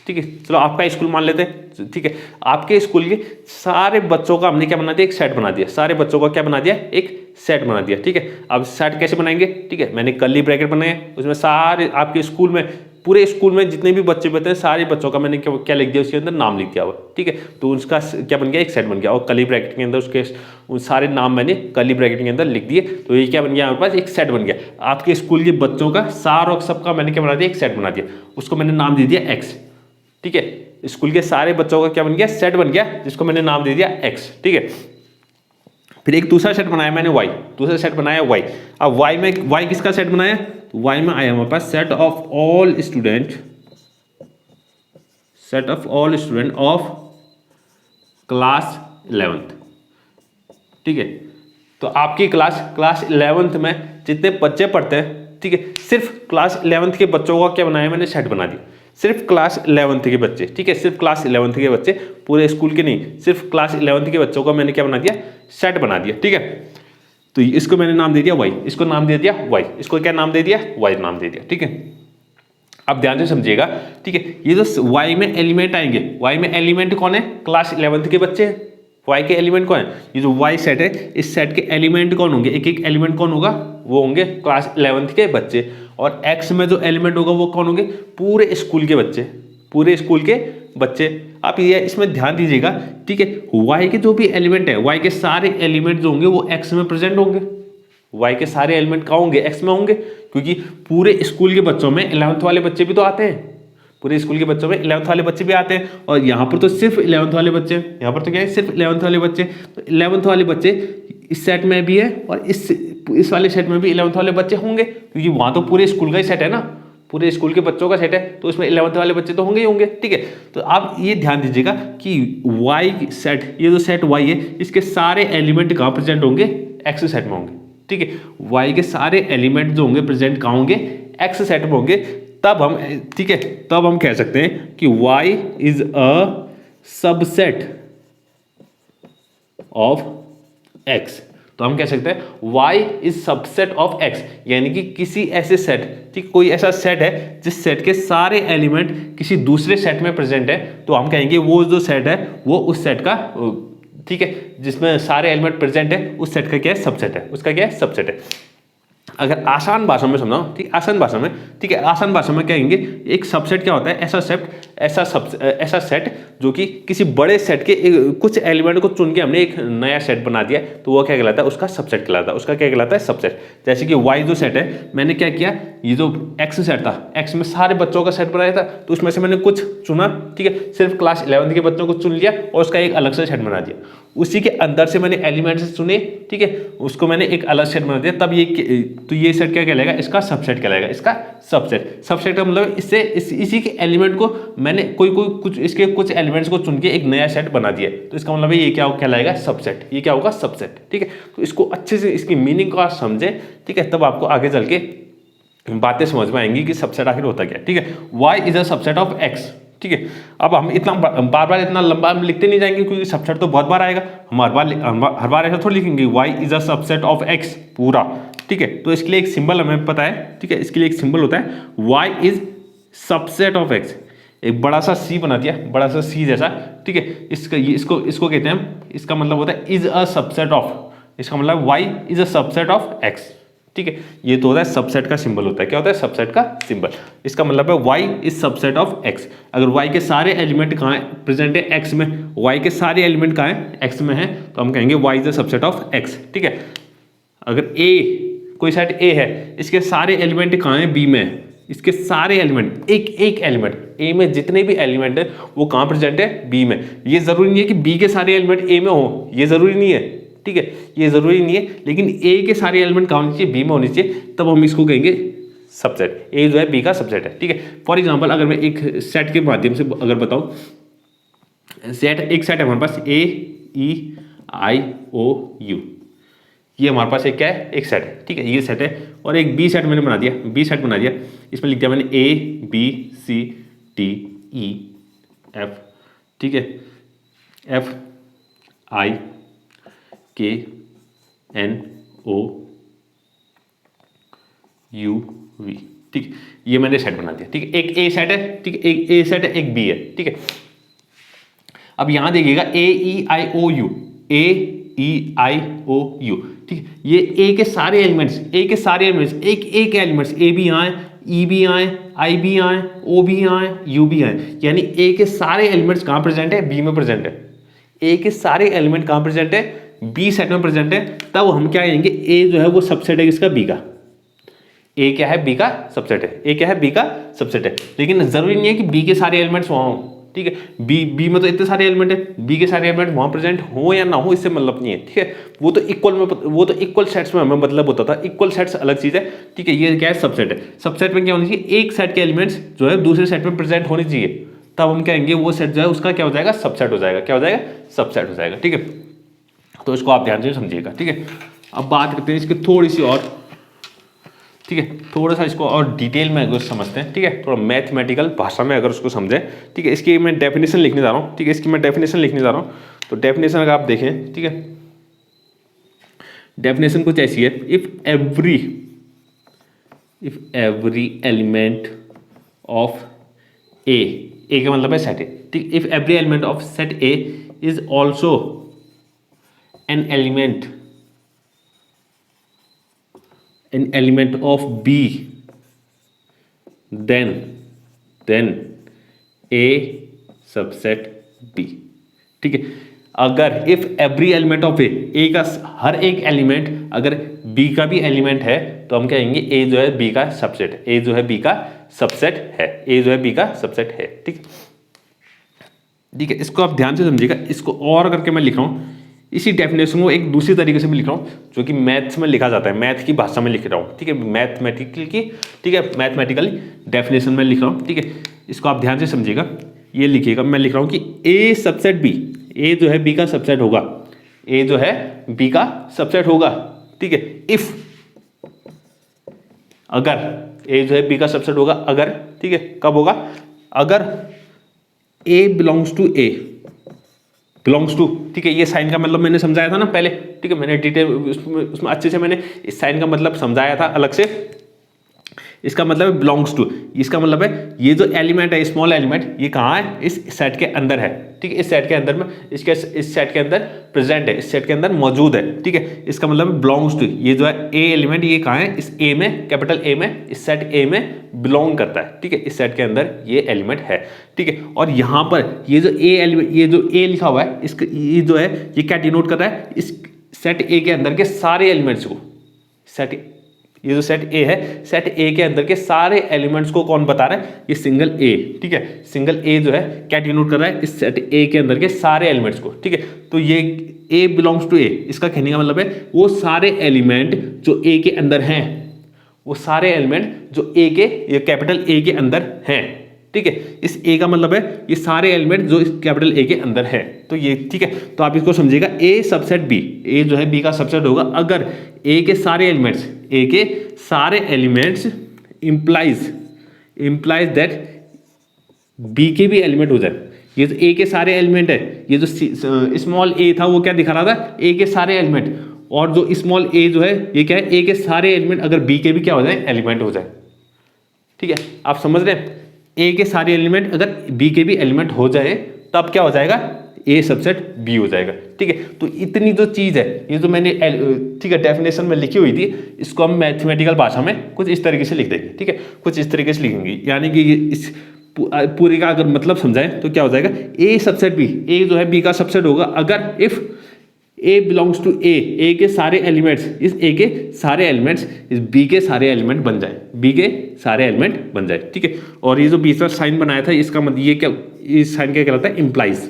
ठीक है, चलो आपका स्कूल मान लेते हैं, ठीक है। आपके स्कूल के सारे बच्चों का हमने क्या बना दिया, एक सेट बना दिया, सारे बच्चों का क्या बना दिया, एक सेट बना दिया, ठीक है। अब सेट कैसे बनाएंगे, ठीक है, मैंने कर्ली ब्रैकेट बनाए, उसमें सारे आपके स्कूल में, पूरे स्कूल में जितने भी बच्चे बचे हैं सारे बच्चों का मैंने क्या लिख दिया, उसके अंदर नाम लिख दिया हुआ, ठीक है। तो उसका क्या बन गया, एक सेट बन गया, और कर्ली ब्रैकेट के अंदर उसके उन सारे नाम मैंने कर्ली ब्रैकेट के अंदर लिख दिए, तो ये क्या बन गया हमारे पास, एक सेट बन गया। आपके स्कूल के बच्चों का सारों सबका मैंने क्या बना दिया, एक सेट बना दिया, उसको मैंने नाम दे दिया एक्स, ठीक है। स्कूल के सारे बच्चों का क्या बन गया, सेट बन गया, जिसको मैंने नाम दे दिया एक्स, ठीक है। फिर एक दूसरा सेट बनाया मैंने वाई, दूसरा सेट बनाया वाई। अब वाई में, वाई किसका सेट बनाया, तो वाई में आया हमारे पास set of all student, set of all student of class 11th, ठीक है। तो आपकी क्लास 11th में जितने बच्चे पढ़ते हैं, ठीक है, सिर्फ क्लास 11th के बच्चों का क्या बनाया मैंने, सेट बना दिया, सिर्फ क्लास 11th के बच्चे, ठीक है, सिर्फ क्लास 11th के बच्चे, पूरे स्कूल के नहीं, सिर्फ क्लास 11th के बच्चों का मैंने क्या बना दिया, सेट बना दिया, ठीक है। तो इसको मैंने नाम दे दिया वाई, इसको नाम दे दिया वाई, इसको क्या नाम दे दिया, वाई नाम दे दिया, ठीक है। अब ध्यान से समझिएगा, ठीक है, ये जो वाई में एलिमेंट आएंगे, वाई में एलिमेंट कौन है, क्लास 11th के बच्चे हैं। वाई के एलिमेंट कौन है, ये जो वाई सेट है, इस सेट के एलिमेंट कौन होंगे, एक एक एलिमेंट कौन होगा, वो होंगे क्लास 11th के बच्चे। और एक्स में जो एलिमेंट होगा वो कौन होंगे, पूरे स्कूल के बच्चे, पूरे स्कूल के बच्चे। आप ये इसमें ध्यान दीजिएगा, ठीक है, वाई के जो भी एलिमेंट है, वाई के सारे एलिमेंट जो होंगे वो एक्स में प्रेजेंट होंगे, वाई के सारे एलिमेंट कहाँ होंगे, एक्स में होंगे, क्योंकि पूरे स्कूल के बच्चों में 11th वाले बच्चे भी तो आते हैं, पूरे स्कूल के बच्चों में 11th वाले बच्चे भी आते हैं, और यहाँ पर तो सिर्फ 11th वाले बच्चे, यहाँ पर तो क्या है, सिर्फ 11th वाले बच्चे। तो 11th वाले बच्चे इस सेट में भी है, और इस वाले सेट में भी 11th वाले बच्चे होंगे, क्योंकि वहाँ तो पूरे स्कूल का ही सेट है ना, पूरे स्कूल के बच्चों का सेट है, तो उसमें 11th वाले बच्चे तो होंगे ही होंगे, ठीक है। तो आप ये ध्यान दीजिएगा कि वाई सेट, ये जो सेट वाई है, इसके सारे एलिमेंट कहाँ प्रेजेंट होंगे, एक्स सेट में होंगे, ठीक है। वाई के सारे एलिमेंट जो होंगे प्रेजेंट कहाँ होंगे, एक्स सेट में होंगे। तब हम, ठीक है, तब हम कह सकते हैं कि y is a subset of x। तो हम कह सकते हैं y is subset of x, यानी कि किसी ऐसे सेट, ठीक, कोई ऐसा सेट है जिस सेट के सारे एलिमेंट किसी दूसरे सेट में प्रेजेंट है, तो हम कहेंगे वो जो सेट है वो उस सेट का, ठीक है, जिसमें सारे एलिमेंट प्रेजेंट है, उस सेट का क्या है, सबसेट है, उसका क्या है, सबसेट है। अगर आसान भाषा में समझाओ, ठीक, आसान भाषा में, ठीक है, आसान भाषा में कहेंगे एक सबसेट क्या होता है, ऐसा सेट जो कि किसी बड़े सेट के कुछ एलिमेंट को चुन के हमने एक नया सेट बना दिया, तो वो क्या कहलाता है, उसका सबसेट कहलाता है, उसका क्या कहलाता है, सबसेट। जैसे कि वाई जो सेट है, मैंने क्या किया, ये जो एक्स सेट था, एक्स में सारे बच्चों का सेट बनाया था, तो उसमें से मैंने कुछ चुना, ठीक है, सिर्फ क्लास 11th के बच्चों को चुन लिया और उसका एक अलग से सेट बना दिया, उसी के अंदर से मैंने एलिमेंट्स चुने, ठीक है, उसको मैंने एक अलग सेट बना दिया, तब ये, तो ये सेट क्या कहलाएगा, इसका सबसेट कहलाएगा, इसका सबसेट। सबसेट का मतलब इससे इसी के एलिमेंट को मैंने कुछ इसके कुछ एलिमेंट्स को चुन के एक नया सेट बना दिया, तो इसका मतलब ये क्या कहलाएगा, सबसेट, ये क्या होगा, सबसेट, ठीक है। तो इसको अच्छे से इसकी मीनिंग को आप समझें, ठीक है, तब आपको आगे चल के बातें समझ में आएंगी कि सबसेट आखिर होता क्या है, ठीक है। Y is a subset of X, ठीक है। अब हम इतना बार बार इतना लंबा हम लिखते नहीं जाएंगे, क्योंकि सबसेट तो बहुत बार आएगा, हम हर बार ऐसा थोड़ी लिखेंगे Y is a subset of X पूरा, ठीक है। तो इसके लिए एक सिंबल हमें पता है, ठीक है, इसके लिए एक सिंबल होता है, Y is subset of X, एक बड़ा सा सी बना दिया, बड़ा सा सी जैसा, ठीक है। इसको कहते हैं हम, इसका मतलब होता है इज अ सबसेट ऑफ, इसका मतलब Y is a subset of X, ठीक है। ये तो होता है सबसेट का सिंबल, होता है क्या होता है, सबसेट का सिंबल। इसका मतलब है y is subset of x। अगर y के सारे एलिमेंट कहाँ है, प्रेजेंट है x में, y के सारे एलिमेंट कहाँ है, x में है, तो हम कहेंगे y is the subset of x, ठीक है। अगर a, कोई सेट a है, इसके सारे एलिमेंट कहाँ है, b में है, इसके सारे एलिमेंट, एक एलिमेंट, a में जितने भी एलिमेंट है वो कहाँ प्रेजेंट है, b में। ये जरूरी नहीं है कि b के सारे एलिमेंट a में हो, ये जरूरी नहीं है, ठीक है, ये जरूरी नहीं है, लेकिन ए के सारे एलिमेंट कहाँ होने चाहिए, बी में होने चाहिए, तब हम इसको कहेंगे सबसेट। ए जो है बी का सबसेट है, ठीक है। फॉर एग्जांपल अगर मैं एक सेट के माध्यम से अगर बताऊं, एक सेट है हमारे पास ए ई आई ओ यू, ये हमारे पास एक क्या है, एक सेट है, ठीक है, ये सेट है। और एक बी सेट मैंने बना दिया, बी सेट बना दिया, इसमें लिख दिया मैंने A B C D E F, ठीक है, एफ आई के एन ओ यू वी, ठीक है, ये मैंने सेट बना दिया। ठीक है, एक ए सेट है, ठीक है, एक ए सेट है, एक बी है। ठीक है, अब यहां देखिएगा ए ई आई ओ you, A E I O you. ठीक है, ये ए के सारे एलिमेंट्स, ए के सारे एलिमेंट्स, एक एक एलिमेंट्स, ए भी आए, ई भी आए, आई भी आए, ओ भी आए, यू भी आए, यानी ए के सारे एलिमेंट्स कहां प्रेजेंट है? बी में प्रेजेंट है। ए के सारे एलिमेंट कहां प्रेजेंट है? बी सेट में प्रेजेंट है। तब हम क्या कहेंगे? ए जो है वो सबसेट है किसका? बी का। ए क्या है? बी का सबसेट है। ए क्या है? बी का सबसेट है। लेकिन जरूरी नहीं है कि बी के सारे एलिमेंट्स वहां हो। ठीक है, बी में तो इतने सारे एलिमेंट है, बी के सारे एलिमेंट वहां प्रेजेंट हो या ना हो इससे मतलब नहीं है। ठीक है, वो तो इक्वल सेट्स में हमें मतलब होता था। इक्वल सेट्स अलग चीज है। ठीक है, ये क्या है? सबसेट है। सबसेट में क्या होनी चाहिए? एक सेट के एलिमेंट्स जो है दूसरे सेट में प्रेजेंट होने चाहिए, तब हम कहेंगे वो सेट जो है उसका क्या हो जाएगा? सबसेट हो जाएगा। क्या हो जाएगा? सबसेट हो जाएगा। ठीक है, तो इसको आप ध्यान से समझिएगा। ठीक है, अब बात करते हैं इसकी थोड़ी सी और। ठीक है, थोड़ा सा इसको और डिटेल में अगर समझते हैं। ठीक है, थोड़ा मैथमेटिकल भाषा में अगर उसको समझें। ठीक है, इसकी मैं डेफिनेशन लिखने जा रहा हूँ। ठीक है, इसकी मैं डेफिनेशन लिखने जा रहा हूँ। तो डेफिनेशन अगर आप देखें, ठीक है, डेफिनेशन कुछ ऐसी है। इफ एवरी एलिमेंट ऑफ ए का मतलब है सेट ए। ठीक, if every element of set A is also an element of B, then A subset B। ठीक है, अगर इफ एवरी एलिमेंट ऑफ ए का हर एक एलिमेंट अगर बी का भी एलिमेंट है तो हम कहेंगे ए जो है बी का सबसेट है। ए जो है बी का सबसेट है। ए जो है बी का सबसेट है। ठीक है, ठीक है, इसको आप ध्यान से समझिएगा। इसको और करके मैं लिख रहा हूँ, इसी डेफिनेशन को एक दूसरी तरीके से भी लिख रहा हूँ, जो कि मैथ्स में लिखा जाता है, मैथ की भाषा में लिख रहा हूँ। ठीक है, मैथमेटिकल की, ठीक है, मैथमेटिकल डेफिनेशन में लिख रहा हूँ। ठीक है, इसको आप ध्यान से समझिएगा। ये लिखिएगा, मैं लिख रहा हूँ कि ए सबसेट बी, ए जो है बी का सबसेट होगा। ए जो है बी का सबसेट होगा। ठीक है, इफ, अगर ए जो है बी का सबसेट होगा, अगर, ठीक है, कब होगा? अगर A belongs to A, belongs to, ठीक है, ये साइन का मतलब मैंने समझाया था ना पहले। ठीक है, मैंने डिटेल उसमें अच्छे से मैंने इस साइन का मतलब समझाया था अलग से। इसका मतलब है बिलोंग्स टू, इसका मतलब है ये जो एलिमेंट है, स्मॉल एलिमेंट, ये कहाँ है? इस सेट के अंदर है। ठीक है, इस सेट के अंदर में, इस सेट के अंदर प्रेजेंट है, इस सेट के अंदर मौजूद है। ठीक है, इसका मतलब बिलोंग्स टू, ये जो है ए एलिमेंट, ये कहाँ है? इस ए में, कैपिटल ए में, इस सेट ए में बिलोंग करता है। ठीक है, इस सेट के अंदर ये एलिमेंट है। ठीक है, और यहाँ पर ये जो ए एलिमेंट, ये जो ए लिखा हुआ है, इसका ये जो है ये क्या डिनोट कर रहा है? इस सेट ए के अंदर के सारे एलिमेंट्स को, सेट, ये जो सेट ए है, सेट ए के अंदर के सारे एलिमेंट्स को कौन बता रहा है? ये सिंगल ए। ठीक है, सिंगल ए जो है क्या डिनोट कर रहा है? इस सेट ए के अंदर के सारे एलिमेंट्स को। ठीक है, तो ये ए बिलोंग्स टू ए, इसका कहने का मतलब है वो सारे एलिमेंट जो ए के अंदर हैं, वो सारे एलिमेंट जो ए के, ये कैपिटल ए के अंदर हैं। ठीक है, इस ए का मतलब है ये सारे एलिमेंट जो इस कैपिटल ए के अंदर है। तो ये, ठीक है, तो आप इसको समझिएगा, ए सबसेट बी, ए जो है बी का सबसेट होगा अगर ए के सारे एलिमेंट्स, ए के सारे एलिमेंट्स इंप्लाइज दैट बी के भी एलिमेंट हो जाए। ये जो ए के सारे एलिमेंट है, ये जो स्मॉल ए था वो क्या दिखा रहा था? ए के सारे एलिमेंट, और जो स्मॉल ए जो है ये क्या है? ए के सारे एलिमेंट अगर बी के भी क्या हो जाए? एलिमेंट हो जाए। ठीक है, आप समझ रहे हैं? ए के सारे एलिमेंट अगर बी के भी एलिमेंट हो जाए तब क्या हो जाएगा? ए सबसेट बी हो जाएगा। ठीक है, तो इतनी जो चीज है, ये जो मैंने, ठीक है, डेफिनेशन में लिखी हुई थी, इसको हम मैथमेटिकल भाषा में कुछ इस तरीके से लिख देंगे। ठीक है, कुछ इस तरीके से लिखेंगे, यानी कि इस पूरे का अगर मतलब समझाएं तो क्या हो जाएगा? ए सबसेट बी, ए जो है बी का सबसेट होगा अगर इफ ए बिलोंग्स टू ए के सारे एलिमेंट्स, इस ए के सारे एलिमेंट्स इस बी के सारे एलिमेंट बन जाए, बी के सारे एलिमेंट बन जाए। ठीक है, और ये जो बीच में साइन बनाया था, इसका मतलब ये क्या, इस साइन क्या कहलाता है? इंप्लाइज।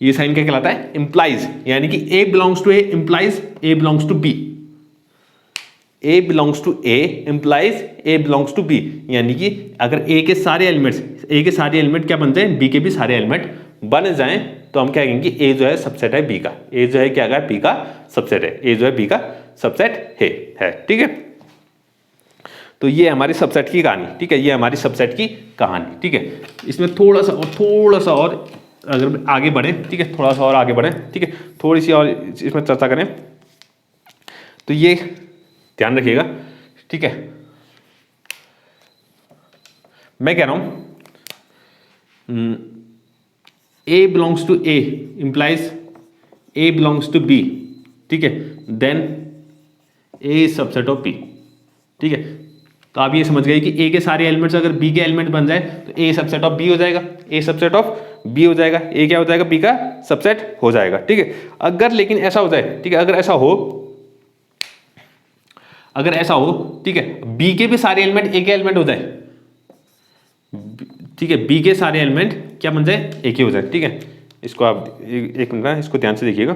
ये साइन क्या कहलाता है? इंप्लाइज, यानी कि A belongs to A implies A belongs to B. A belongs to A implies A belongs to B, यानी कि अगर ए के सारे एलिमेंट्स, ए के सारे एलिमेंट क्या बन जाए? बी के भी सारे एलिमेंट बन जाएं, तो हम क्या कहेंगे? ए जो है सबसेट है बी का। ए जो है क्या है? बी का सबसेट है। ए जो है बी का सबसेट है। ठीक है, तो ये हमारी सबसेट की कहानी। ठीक है, ये हमारी सबसेट की कहानी। ठीक है, इसमें थोड़ा सा और अगर आगे बढ़े, ठीक है, थोड़ा सा और आगे बढ़े, ठीक है, थोड़ी सी और इसमें चर्चा करें, तो ये ध्यान रखिएगा। ठीक है, मैं कह रहा हूं A belongs to A implies A belongs to B, ठीक है, then A is subset of B, ठीक है। तो आप ये समझ गए कि ए के सारे एलिमेंट्स अगर बी के एलिमेंट बन जाए तो ए सबसेट ऑफ बी हो जाएगा, ए सबसेट ऑफ बी हो जाएगा, ए क्या हो जाएगा, बी का सबसेट हो जाएगा, ठीक है। अगर लेकिन ऐसा हो जाए, ठीक है, अगर ऐसा हो, ठीक है, बी के भी सारे एलिमेंट ए के एलिमेंट हो जाए, ठीक है, बी के सारे एलिमेंट क्या बन जाए, ए के हो जाए, ठीक है। इसको आप एक मिनट ना, इसको ध्यान से देखिएगा,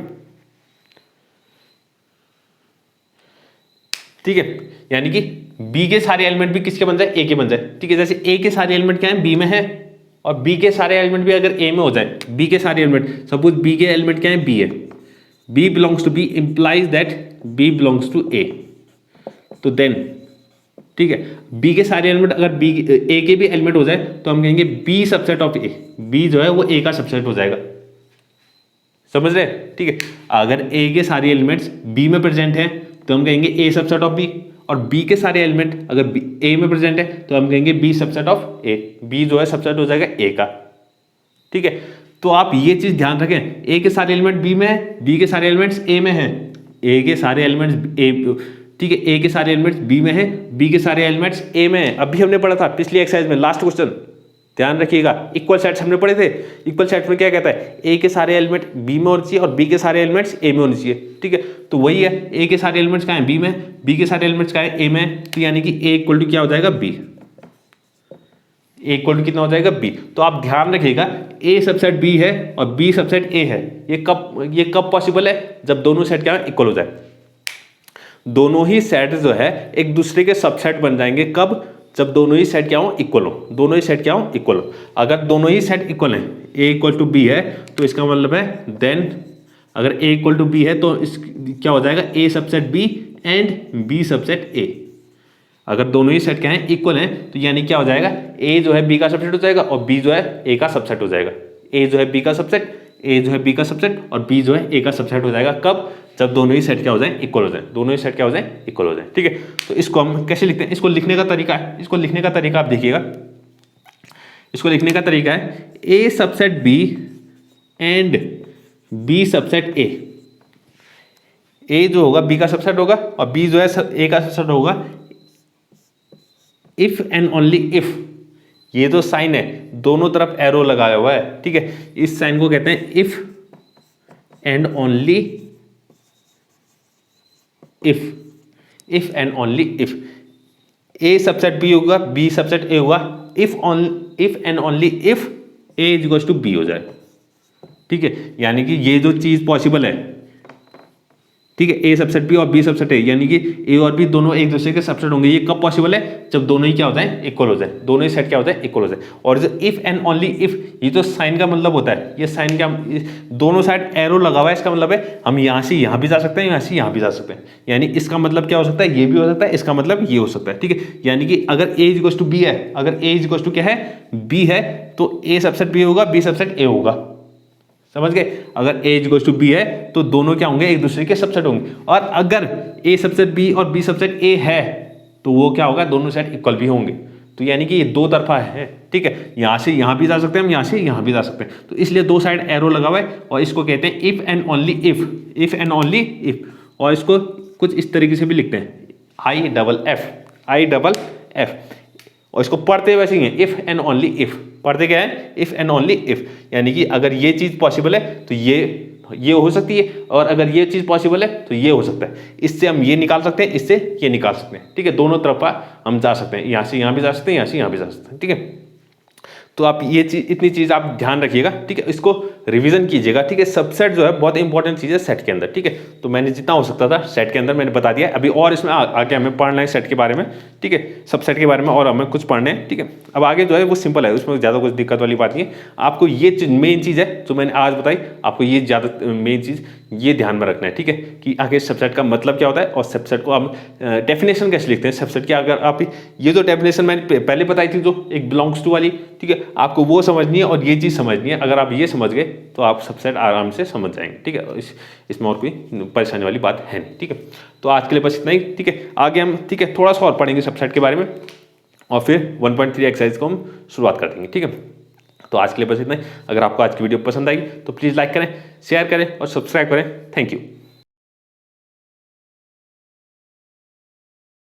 ठीक है, यानी कि बी के सारे एलिमेंट भी किसके बन जाए, ए के बन जाए, ठीक है। जैसे ए के सारे एलिमेंट क्या है, बी में है, और बी के सारे एलिमेंट भी अगर ए में हो जाए, बी के सारे एलिमेंट, सपोज बी के एलिमेंट क्या है, बी है, B belongs to B implies that B belongs to A, तो देन, ठीक है, बी के सारे एलिमेंट अगर बी ए के भी एलिमेंट हो जाए तो हम कहेंगे B subset of A, B जो है वो ए का सबसेट हो जाएगा, समझ रहे, ठीक है। अगर ए के सारे एलिमेंट्स बी में प्रेजेंट हैं तो हम कहेंगे ए सबसेट ऑफ बी, और बी के सारे एलिमेंट अगर ए में प्रेजेंट है तो हम कहेंगे B subset of A, B जो है सबसेट हो जाएगा ए का, ठीक है। तो आप ये चीज ध्यान रखें, ए के सारे एलिमेंट बी में है, बी के सारे एलिमेंट्स ए में है, ए के सारे एलिमेंट्स ए, ठीक है, ए के सारे एलिमेंट्स बी में है, बी के सारे एलिमेंट्स ए में है। अभी हमने पढ़ा था पिछली एक्सरसाइज में, लास्ट क्वेश्चन ध्यान रखिएगा, इक्वल सेट्स हमने पढ़े थे। इक्वल सेट्स में क्या कहता है, ए के सारे एलिमेंट बी में होने चाहिए और बी के सारे एलिमेंट्स ए में होने चाहिए, ठीक है। तो वही है, ए के सारे एलिमेंट्स कहाँ है, बी में, बी के सारे एलिमेंट्स कहाँ है, ए में, तो यानी कि ए इक्वल टू क्या हो जाएगा, बी, ए इक्वल टू कितना हो जाएगा, बी। तो आप ध्यान रखिएगा, ए सबसेट बी है और बी सबसेट ए है, ये कब पॉसिबल है, जब दोनों सेट क्या इक्वल हो जाए। दोनों ही सेट जो है एक दूसरे के सबसेट बन जाएंगे, कब, जब दोनों ही सेट क्या हो, इक्वल हो, दोनों ही सेट क्या हो, इक्वल हो। अगर दोनों ही सेट इक्वल हैं, ए इक्वल टू बी है, तो इसका मतलब है देन अगर ए इक्वल टू बी है तो इस क्या हो जाएगा, A subset B and B subset A. अगर दोनों ही सेट क्या है, इक्वल हैं, तो यानी क्या हो जाएगा, ए जो है बी का सबसेट हो जाएगा और बी जो है ए का सबसेट हो जाएगा, ए जो है बी का सबसेट, ए जो है बी का सबसेट और बी जो है ए का सबसेट हो जाएगा, कब, जब दोनों ही सेट क्या हो जाए, इक्वल हो जाए, दोनों ही सेट क्या हो जाए, इक्वल हो जाए, ठीक है। तो इसको हम कैसे लिखते हैं, इसको लिखने का तरीका है, इसको लिखने का तरीका आप देखिएगा, इसको लिखने का तरीका है, A subset B and B subset A. A जो होगा बी का सबसेट होगा और बी जो है ए का सबसेट होगा, इफ एंड ओनली इफ, ये जो साइन है दोनों तरफ एरो लगाया हुआ है, ठीक है, इस साइन को कहते हैं if and only if and only if. A subset B होगा, बी सबसेट ए होगा, if and only if A is equal to B हो जाए, ठीक है। यानी कि ये जो चीज पॉसिबल है, ठीक है, ए सबसेट बी और बी सबसेट ए, यानी कि ए और बी दोनों एक दूसरे के सबसेट होंगे, ये कब पॉसिबल है, जब दोनों ही क्या हो जाए, इक्वल हो जाए, दोनों ही सेट क्या हो जाए, इक्वल हो जाए। और जो इफ एंड ओनली इफ, ये तो साइन का मतलब होता है, ये साइन क्या, दोनों साइड एरो लगा हुआ है, इसका मतलब है हम यहाँ से यहाँ भी जा सकते हैं, यहाँ से यहाँ भी जा सकते हैं, यानी इसका मतलब क्या हो सकता है, ये भी हो सकता है, इसका मतलब ये हो सकता है, ठीक है। यानी कि अगर ए इज इक्वल टू बी है, अगर ए इज इक्वल टू क्या है, बी है, तो ए सबसेट बी होगा, बी सबसेट ए होगा, समझ गए। अगर ए इक्वल टू बी है तो दोनों क्या होंगे, एक दूसरे के सबसेट होंगे। और अगर ए सबसेट बी और बी सबसेट ए है तो वो क्या होगा, दोनों सेट इक्वल भी होंगे। तो यानी कि ये दो तरफा है, ठीक है, यहाँ से यहाँ भी जा सकते हैं हम, यहाँ से यहाँ भी जा सकते हैं, तो इसलिए दो साइड एरो लगा हुआ है और इसको कहते हैं if and only if and only if. और इसको कुछ इस तरीके से भी लिखते हैं, आई डबल एफ, और इसको पढ़ते वैसे ही है, इफ एंड ओनली इफ, पढ़ते क्या है, इफ एंड ओनली इफ। यानी कि अगर ये चीज पॉसिबल है तो ये हो सकती है, और अगर ये चीज पॉसिबल है तो ये हो सकता है। इससे हम ये निकाल सकते हैं, इससे ये निकाल सकते हैं, ठीक है, दोनों तरफ हम जा सकते हैं, यहाँ से यहाँ भी जा सकते हैं, यहाँ से यहाँ भी जा सकते हैं, ठीक है। तो आप ये चीज, इतनी चीज आप ध्यान रखिएगा, ठीक है, इसको रिवीजन कीजिएगा, ठीक है। सबसेट जो है बहुत इंपॉर्टेंट चीज है सेट के अंदर, ठीक है। तो मैंने जितना हो सकता था सेट के अंदर मैंने बता दिया, अभी और इसमें आगे हमें पढ़ना है सेट के बारे में, ठीक है, सबसेट के बारे में और हमें कुछ पढ़ने हैं, ठीक है। अब आगे जो है वो सिंपल है, उसमें ज़्यादा कुछ दिक्कत वाली बात नहीं है। आपको ये मेन चीज़ है जो मैंने आज बताई, आपको ये ज़्यादा मेन चीज़ ये ध्यान में रखना है, ठीक है, कि आगे सबसेट का मतलब क्या होता है और सबसेट को हम डेफिनेशन कैसे लिखते हैं सबसेट की। अगर आप ये जो डेफिनेशन मैंने पहले बताई थी जो एक बिलोंग्स टू वाली, ठीक है, आपको वो समझनी है और ये चीज़ समझनी है। अगर आप ये समझ गए तो आप सबसेट आराम से समझ जाएंगे, ठीक है, इसमें और कोई परेशानी वाली बात है नहीं, ठीक है। तो आज के लिए बस इतना ही, ठीक है। आगे हम, ठीक है, थोड़ा सा और पढ़ेंगे सबसेट के बारे में, और फिर 1.3 एक्सरसाइज को हम शुरुआत कर देंगे। ठीक है, तो आज के लिए बस इतना ही। अगर आपको आज की वीडियो पसंद आई तो प्लीज़ लाइक करें, शेयर करें और सब्सक्राइब करें। Thank you.